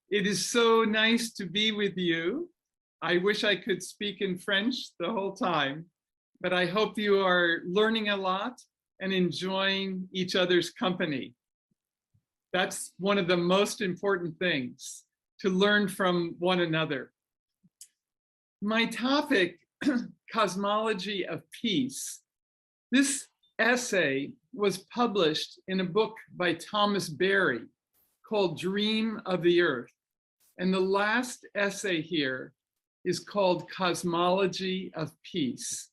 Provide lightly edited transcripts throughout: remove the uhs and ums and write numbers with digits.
It is so nice to be with you. I wish I could speak in French the whole time, but I hope you are learning a lot and enjoying each other's company. That's one of the most important things, to learn from one another. My topic, Cosmology of Peace. This essay was published in a book by Thomas Berry called Dream of the Earth. And the last essay here is called Cosmology of Peace.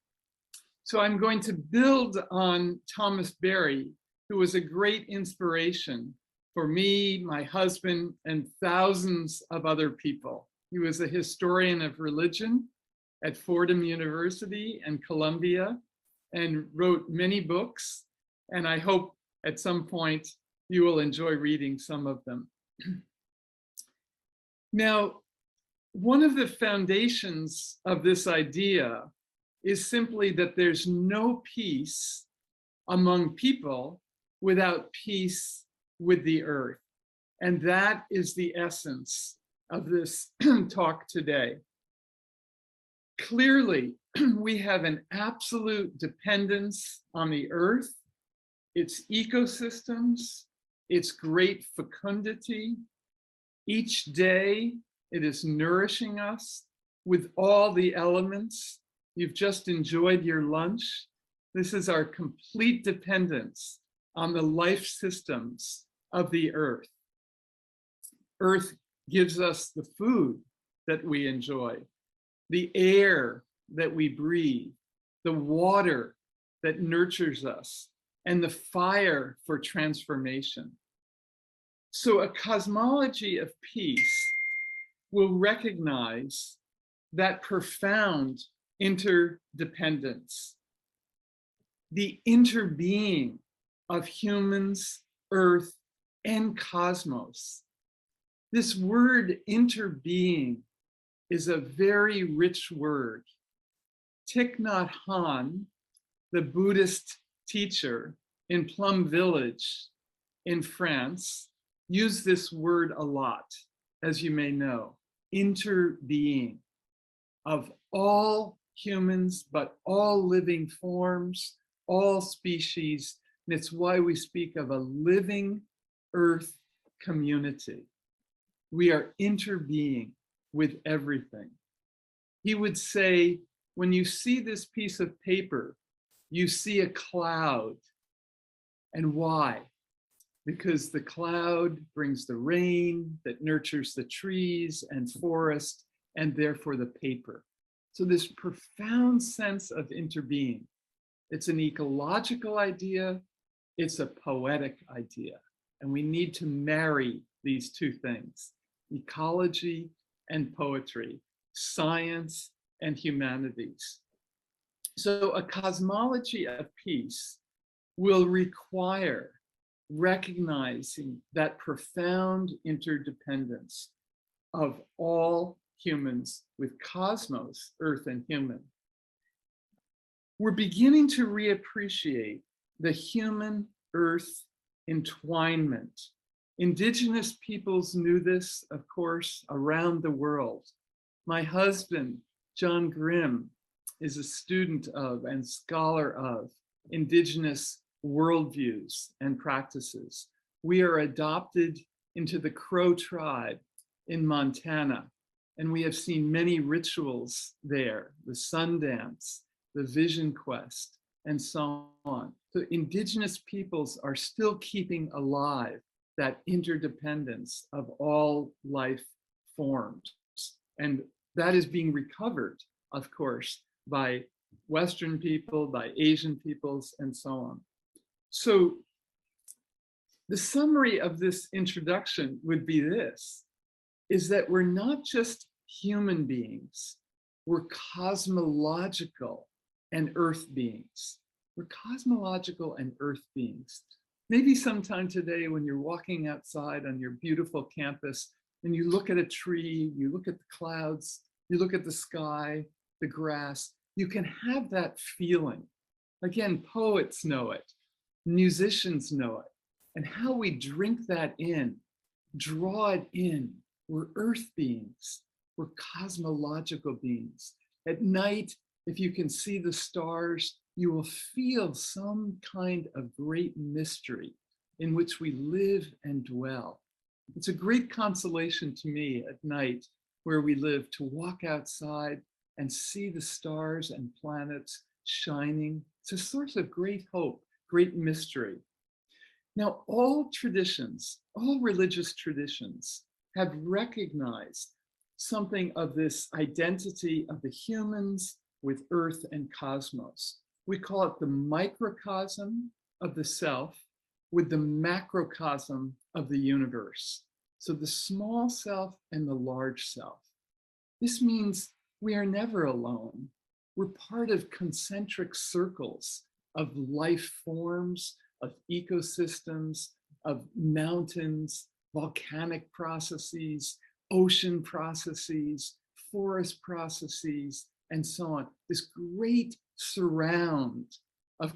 So I'm going to build on Thomas Berry, who was a great inspiration for me, my husband, and thousands of other people. He was a historian of religion at Fordham University and Columbia, and wrote many books. And I hope at some point you will enjoy reading some of them. Now, one of the foundations of this idea is simply that there's no peace among people without peace with the earth. And that is the essence of this talk today. Clearly, we have an absolute dependence on the earth, its ecosystems, its great fecundity. Each day, it is nourishing us with all the elements. You've just enjoyed your lunch. This is our complete dependence on the life systems of the earth. Earth gives us the food that we enjoy, the air that we breathe, the water that nurtures us, and the fire for transformation. So a cosmology of peace will recognize that profound interdependence, the interbeing of humans, earth, and cosmos. This word interbeing is a very rich word. Thich Nhat Hanh, the Buddhist teacher in Plum Village in France, used this word a lot, as you may know, interbeing, of all humans, but all living forms, all species. And it's why we speak of a living earth community. We are interbeing with everything. He would say, when you see this piece of paper, you see a cloud. And why? Because the cloud brings the rain that nurtures the trees and forest, and therefore the paper. So this profound sense of interbeing. It's an ecological idea, it's a poetic idea. And we need to marry these two things, ecology and poetry, science and humanities. So a cosmology of peace will require recognizing that profound interdependence of all humans with cosmos, earth and human. We're beginning to reappreciate the human-earth entwinement. Indigenous peoples knew this, of course, around the world. My husband, John Grimm, is a student of and scholar of Indigenous worldviews and practices. We are adopted into the Crow tribe in Montana, and we have seen many rituals there, the sun dance, the vision quest, and so on. So Indigenous peoples are still keeping alive that interdependence of all life forms. And that is being recovered, of course, by Western people, by Asian peoples, and so on. So the summary of this introduction would be this, is that we're not just human beings, we're cosmological and earth beings. We're cosmological and earth beings. Maybe sometime today when you're walking outside on your beautiful campus and you look at a tree, you look at the clouds, you look at the sky, the grass, you can have that feeling. Again, poets know it, musicians know it, and how we drink that in, draw it in We're earth beings. We're cosmological beings. At night, if you can see the stars, you will feel some kind of great mystery in which we live and dwell. It's a great consolation to me at night where we live to walk outside and see the stars and planets shining. It's a source of great hope, great mystery. Now, all traditions, all religious traditions have recognized something of this identity of the humans with earth and cosmos. We call it the microcosm of the self with the macrocosm of the universe. So the small self and the large self. This means we are never alone. We're part of concentric circles of life forms, of ecosystems, of mountains, volcanic processes, ocean processes, forest processes, and so on. This great surround of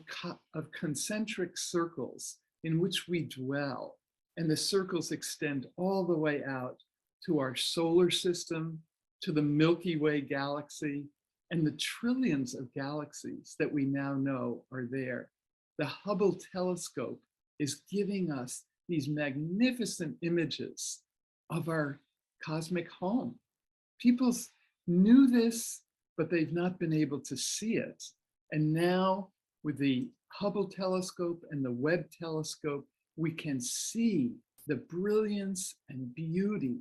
concentric circles in which we dwell. And the circles extend all the way out to our solar system, to the Milky Way galaxy, and the trillions of galaxies that we now know are there. The Hubble telescope is giving us these magnificent images of our cosmic home. People knew this, but they've not been able to see it. And now with the Hubble telescope and the Webb telescope, we can see the brilliance and beauty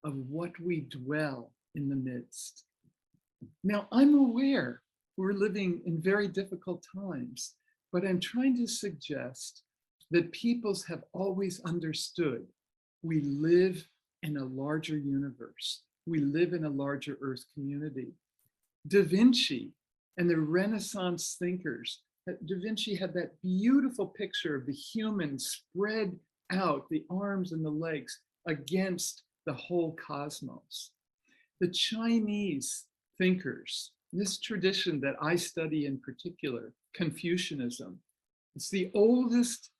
of what we dwell in the midst. Now, I'm aware we're living in very difficult times, but I'm trying to suggest that peoples have always understood we live in a larger universe. We live in a larger Earth community. Da Vinci and the Renaissance thinkers, Da Vinci had that beautiful picture of the human spread out, the arms and the legs against the whole cosmos. The Chinese thinkers, this tradition that I study in particular, Confucianism, it's the oldest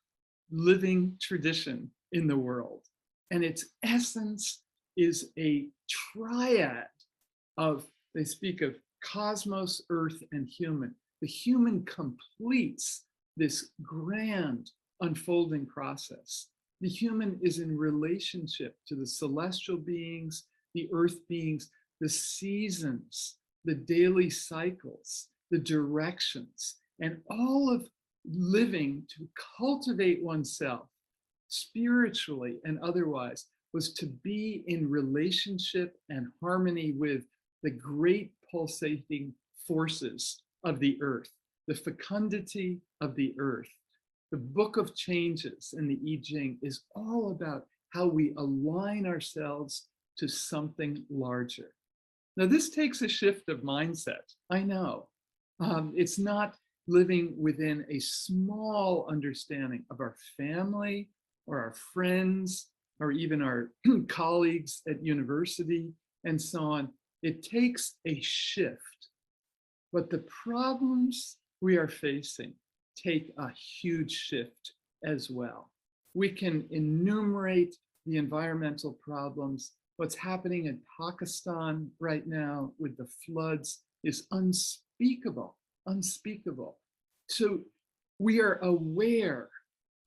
living tradition in the world. And its essence is a triad of, they speak of cosmos, earth, and human. The human completes this grand unfolding process. The human is in relationship to the celestial beings, the earth beings, the seasons, the daily cycles, the directions, and all of living to cultivate oneself spiritually and otherwise was to be in relationship and harmony with the great pulsating forces of the earth, the fecundity of the earth. The Book of Changes in the I Ching is all about how we align ourselves to something larger. Now, this takes a shift of mindset. I know. It's not living within a small understanding of our family or our friends or even our colleagues at university and so on. It takes a shift. But the problems we are facing take a huge shift as well. We can enumerate the environmental problems. What's happening in Pakistan right now with the floods is unspeakable, unspeakable. So we are aware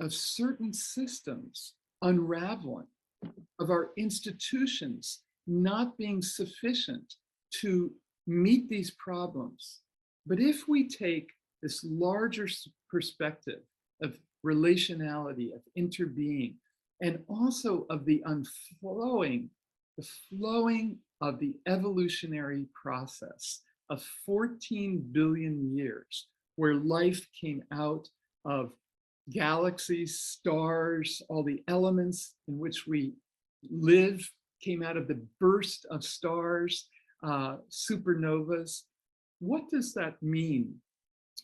of certain systems unraveling, of our institutions not being sufficient to meet these problems. But if we take this larger perspective of relationality, of interbeing, and also of the flowing of the evolutionary process of 14 billion years, where life came out of galaxies, stars, all the elements in which we live came out of the burst of stars, supernovas. What does that mean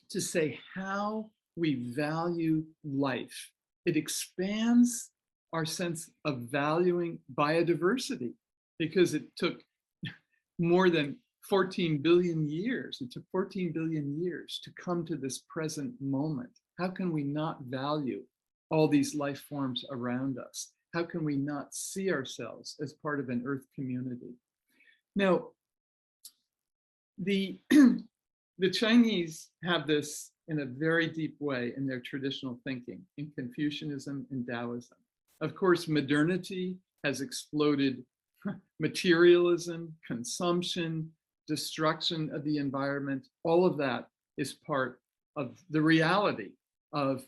to say how we value life? It expands our sense of valuing biodiversity because it took more than 14 billion years. It took 14 billion years to come to this present moment. How can we not value all these life forms around us? how can we not see ourselves as part of an Earth community? Now, the, the Chinese have this in a very deep way in their traditional thinking, in Confucianism and Taoism. Of course, modernity has exploded materialism, consumption, destruction of the environment. All of that is part of the reality of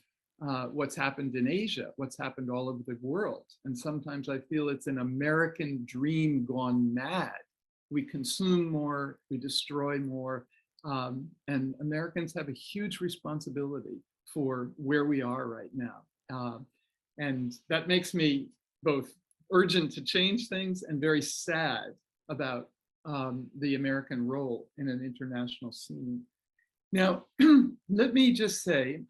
what's happened in Asia, what's happened all over the world. And sometimes I feel it's an American dream gone mad. We consume more, we destroy more, and Americans have a huge responsibility for where we are right now. And that makes me both urgent to change things and very sad about the American role in an international scene. Now, let me just say,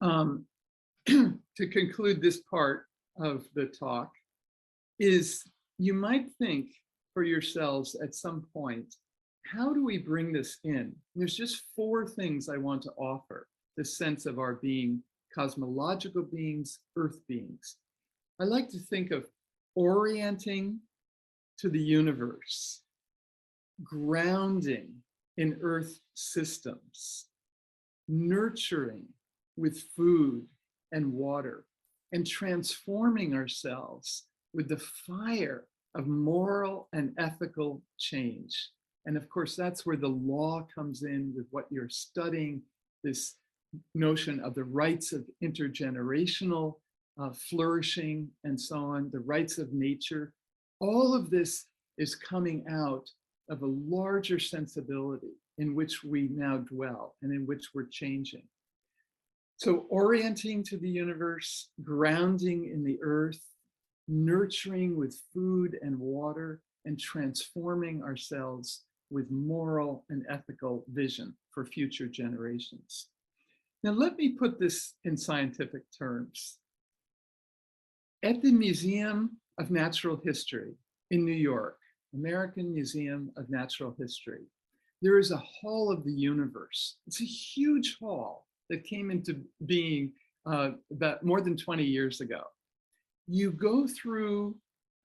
to conclude this part of the talk, is you might think for yourselves at some point, how do we bring this in? And there's just 4 things I want to offer, the sense of our being cosmological beings, earth beings. I like to think of orienting to the universe, grounding in earth systems, nurturing with food and water, and transforming ourselves with the fire of moral and ethical change. And of course, that's where the law comes in with what you're studying, this notion of the rights of intergenerational flourishing and so on, the rights of nature. All of this is coming out of a larger sensibility in which we now dwell and in which we're changing. So orienting to the universe, grounding in the earth, nurturing with food and water, and transforming ourselves with moral and ethical vision for future generations. Now, let me put this in scientific terms. At the Museum of Natural History in New York, American Museum of Natural History, there is a Hall of the Universe. It's a huge hall that came into being about more than 20 years ago. You go through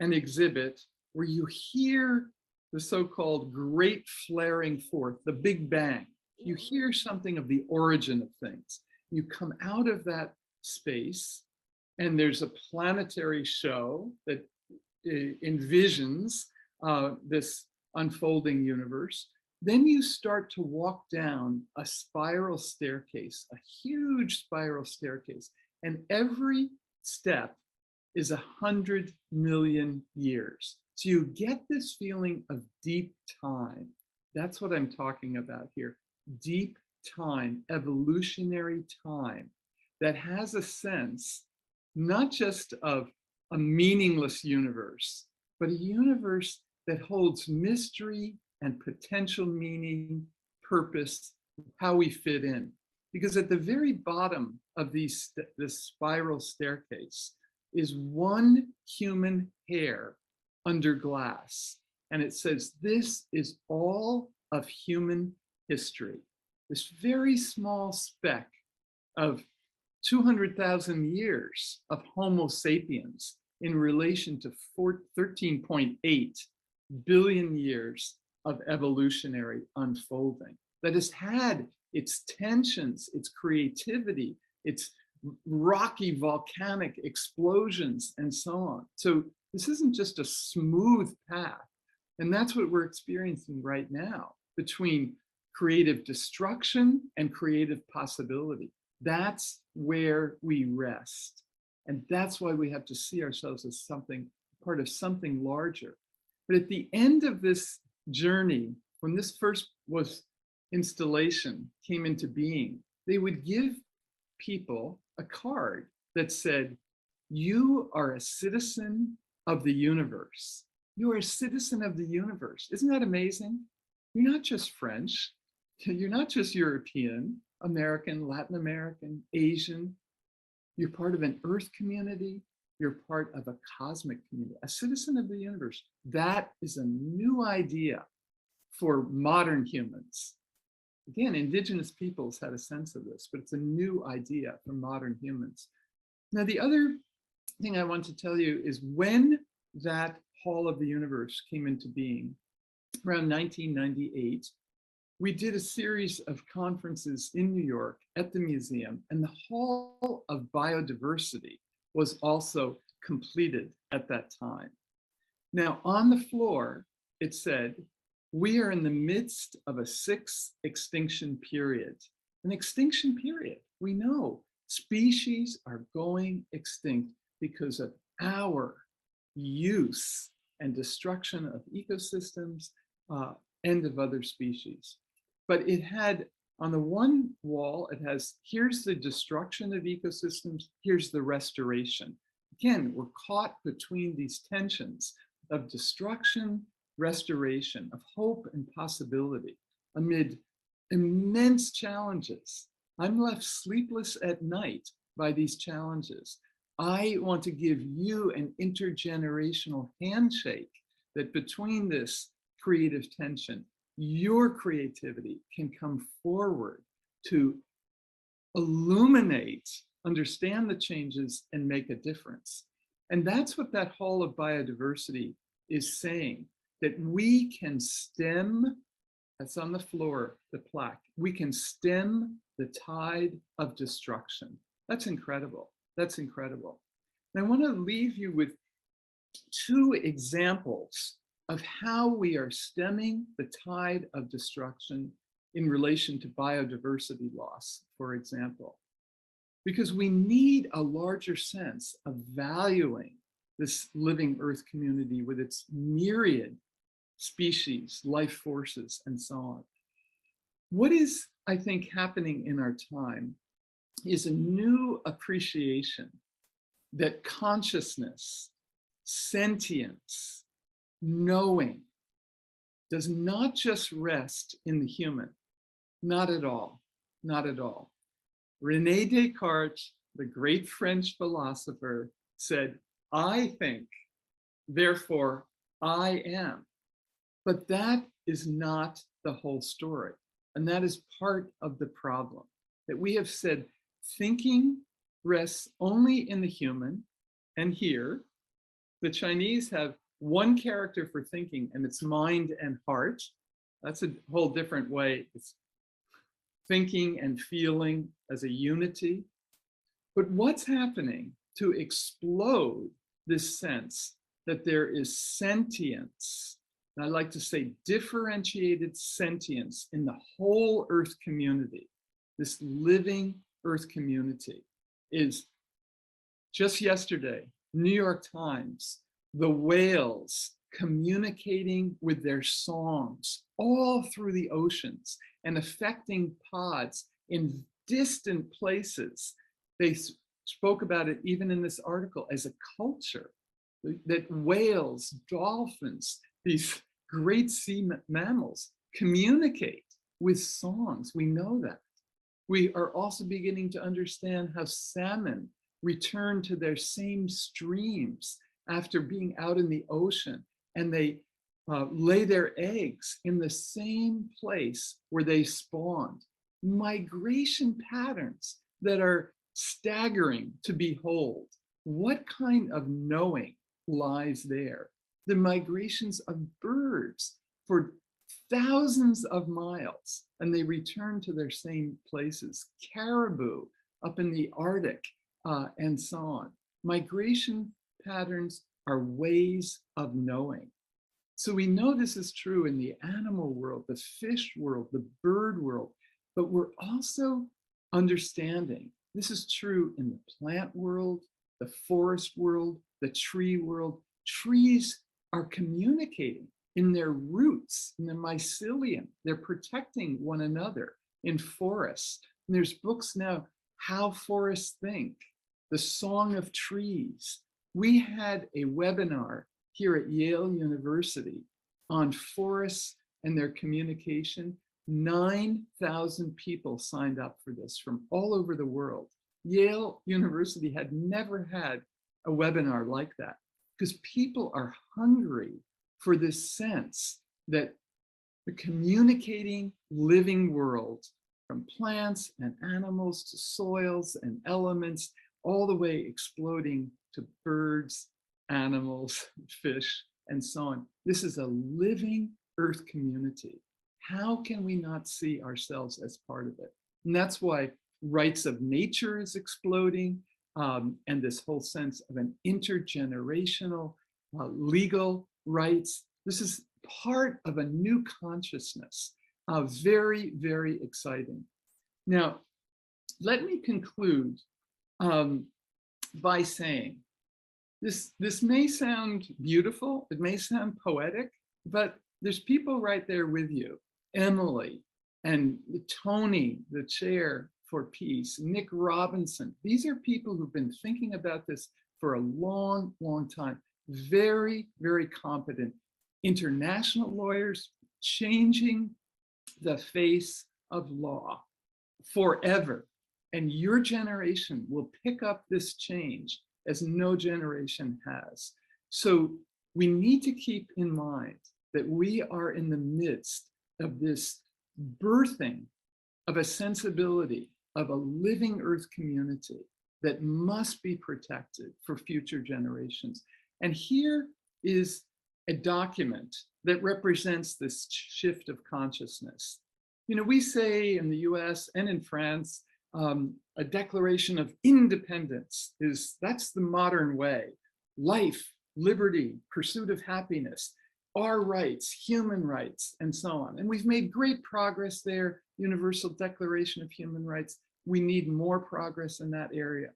an exhibit where you hear the so-called great flaring forth, the Big Bang. You hear something of the origin of things. You come out of that space, and there's a planetary show that envisions this unfolding universe. Then you start to walk down a spiral staircase, a huge spiral staircase, and every step is 100 million years. So you get this feeling of deep time. That's what I'm talking about here. Deep time, evolutionary time, that has a sense not just of a meaningless universe, but a universe that holds mystery and potential meaning, purpose, how we fit in. Because at the very bottom of this spiral staircase is one human hair under glass. And it says, this is all of human history. This very small speck of 200,000 years of Homo sapiens in relation to 13.8 billion years of evolutionary unfolding that has had its tensions, its creativity, its rocky volcanic explosions, and so on. So this isn't just a smooth path. And that's what we're experiencing right now between creative destruction and creative possibility. That's where we rest. And that's why we have to see ourselves as something, part of something larger. But at the end of this journey, when this first installation came into being, they would give people a card that said, you are a citizen of the universe. You are a citizen of the universe. Isn't that amazing? You're not just French. You're not just European, American, Latin American, Asian. You're part of an earth community. You're part of a cosmic community, a citizen of the universe. That is a new idea for modern humans. Again, indigenous peoples had a sense of this, but it's a new idea for modern humans. Now, the other thing I want to tell you is when that Hall of the Universe came into being, around 1998, we did a series of conferences in New York at the museum, and the Hall of Biodiversity was also completed at that time. Now, on the floor, it said, we are in the midst of a sixth extinction period. An extinction period, we know species are going extinct because of our use and destruction of ecosystems and of other species. But it had, on the one wall, it has, here's the destruction of ecosystems, here's the restoration. Again, we're caught between these tensions of destruction, restoration, of hope and possibility amid immense challenges. I'm left sleepless at night by these challenges. I want to give you an intergenerational handshake that between this creative tension, your creativity can come forward to illuminate, understand the changes, and make a difference. And that's what that Hall of Biodiversity is saying, that we can stem, that's on the floor, the plaque, we can stem the tide of destruction. That's incredible. That's incredible. And I want to leave you with two examples of how we are stemming the tide of destruction in relation to biodiversity loss, for example. Because we need a larger sense of valuing this living Earth community with its myriad species, life forces, and so on. What is, I think, happening in our time is a new appreciation that consciousness, sentience, knowing does not just rest in the human. Not at all, not at all. René Descartes, the great French philosopher, said, I think, therefore I am. But that is not the whole story. And that is part of the problem, that we have said thinking rests only in the human. And here, the Chinese have one character for thinking, and it's mind and heart. That's a whole different way. It's thinking and feeling as a unity. But what's happening to explode this sense that there is sentience, and I like to say differentiated sentience in the whole Earth community, this living Earth community, is just yesterday, New York Times, the whales communicating with their songs all through the oceans and affecting pods in distant places. They spoke about it even in this article as a culture, that whales, dolphins, these great sea mammals communicate with songs. We know that. We are also beginning to understand how salmon return to their same streams after being out in the ocean, and they lay their eggs in the same place where they spawned. Migration patterns that are staggering to behold. What kind of knowing lies there? The migrations of birds for thousands of miles, and they return to their same places. Caribou up in the Arctic, and so on. Migration patterns are ways of knowing. So we know this is true in the animal world, the fish world, the bird world, but we're also understanding this is true in the plant world, the forest world, the tree world. Trees are communicating in their roots, in the mycelium. They're protecting one another in forests. And there's books now, How Forests Think, The Song of Trees. We had a webinar here at Yale University on forests and their communication. 9,000 people signed up for this from all over the world. Yale University had never had a webinar like that because people are hungry for this sense that the communicating living world, from plants and animals to soils and elements, all the way exploding to birds, animals, fish, and so on. This is a living Earth community. How can we not see ourselves as part of it? And that's why rights of nature is exploding, and this whole sense of an intergenerational legal rights. This is part of a new consciousness. Very, very exciting. Now, let me conclude by saying this may sound beautiful, it may sound poetic, but there's people right there with you. Emily and Tony, the chair for peace, Nick Robinson. These are people who've been thinking about this for a long, long time. Very, very competent international lawyers changing the face of law forever. And your generation will pick up this change as no generation has. So we need to keep in mind that we are in the midst of this birthing of a sensibility of a living Earth community that must be protected for future generations. And here is a document that represents this shift of consciousness. You know, we say in the US and in France, a declaration of independence that's the modern way. Life, liberty, pursuit of happiness, our rights, human rights, and so on. And we've made great progress there, Universal Declaration of Human Rights. We need more progress in that area.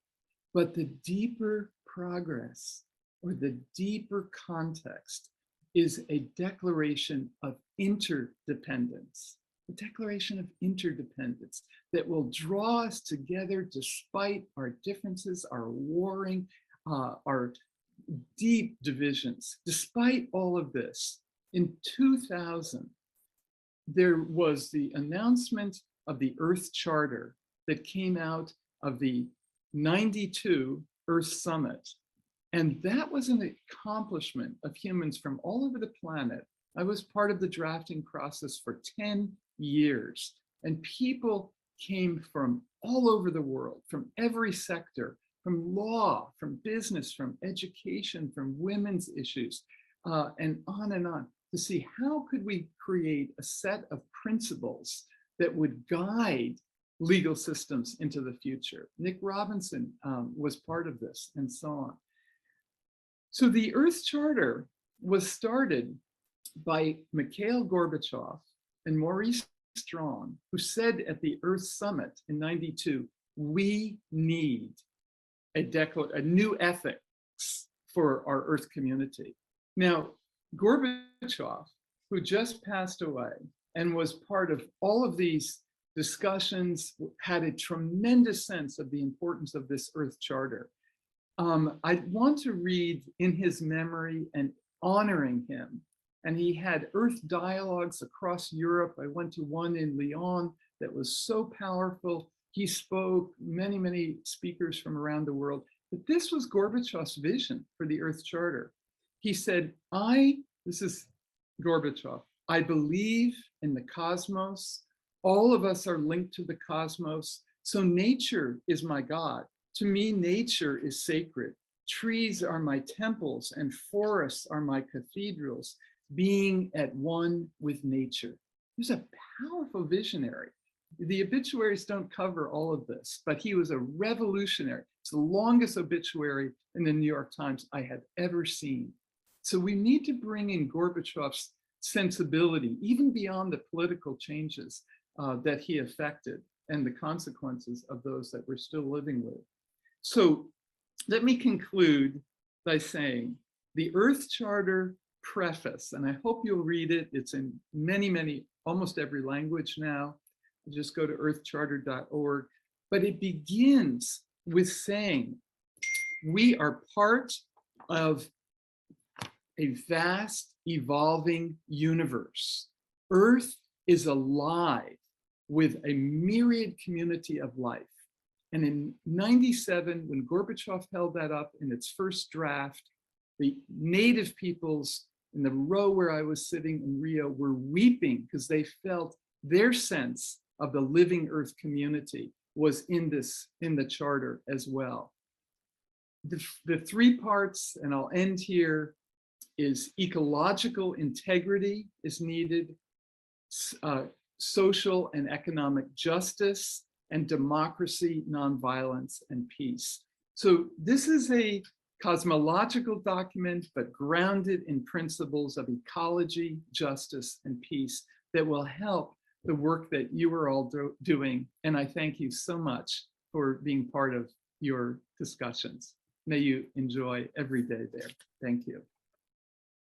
But the deeper progress or the deeper context is a declaration of interdependence, a declaration of interdependence that will draw us together despite our differences, our warring, our deep divisions. Despite all of this, in 2000, there was the announcement of the Earth Charter that came out of the 92 Earth Summit. And that was an accomplishment of humans from all over the planet. I was part of the drafting process for 10 years. And people came from all over the world, from every sector, from law, from business, from education, from women's issues, and on, to see how could we create a set of principles that would guide legal systems into the future. Nick Robinson was part of this, and so on. So the Earth Charter was started by Mikhail Gorbachev and Maurice Strong, who said at the Earth Summit in 92, we need a new ethics for our Earth community. Now, Gorbachev, who just passed away and was part of all of these discussions, had a tremendous sense of the importance of this Earth Charter. I want to read in his memory and honoring him. And he had Earth dialogues across Europe. I went to one in Lyon that was so powerful. He spoke, many, many speakers from around the world. But this was Gorbachev's vision for the Earth Charter. He said, this is Gorbachev, I believe in the cosmos. All of us are linked to the cosmos. So nature is my God. To me, nature is sacred. Trees are my temples and forests are my cathedrals, being at one with nature. He was a powerful visionary. The obituaries don't cover all of this, but he was a revolutionary. It's the longest obituary in the New York Times I have ever seen. So we need to bring in Gorbachev's sensibility, even beyond the political changes that he affected and the consequences of those that we're still living with. So let me conclude by saying the Earth Charter preface, and I hope you'll read it. It's in many, almost every language now. Just go to earthcharter.org. But it begins with saying, we are part of a vast, evolving universe. Earth is alive with a myriad community of life. And in 97, when Gorbachev held that up in its first draft, the native peoples in the row where I was sitting in Rio were weeping because they felt their sense of the living Earth community was in the charter as well. the three parts, and I'll end here, is ecological integrity is needed, social and economic justice, and democracy, nonviolence, and peace. So this is a cosmological document, but grounded in principles of ecology, justice, and peace that will help the work that you are all doing. And I thank you so much for being part of your discussions. May you enjoy every day there. Thank you.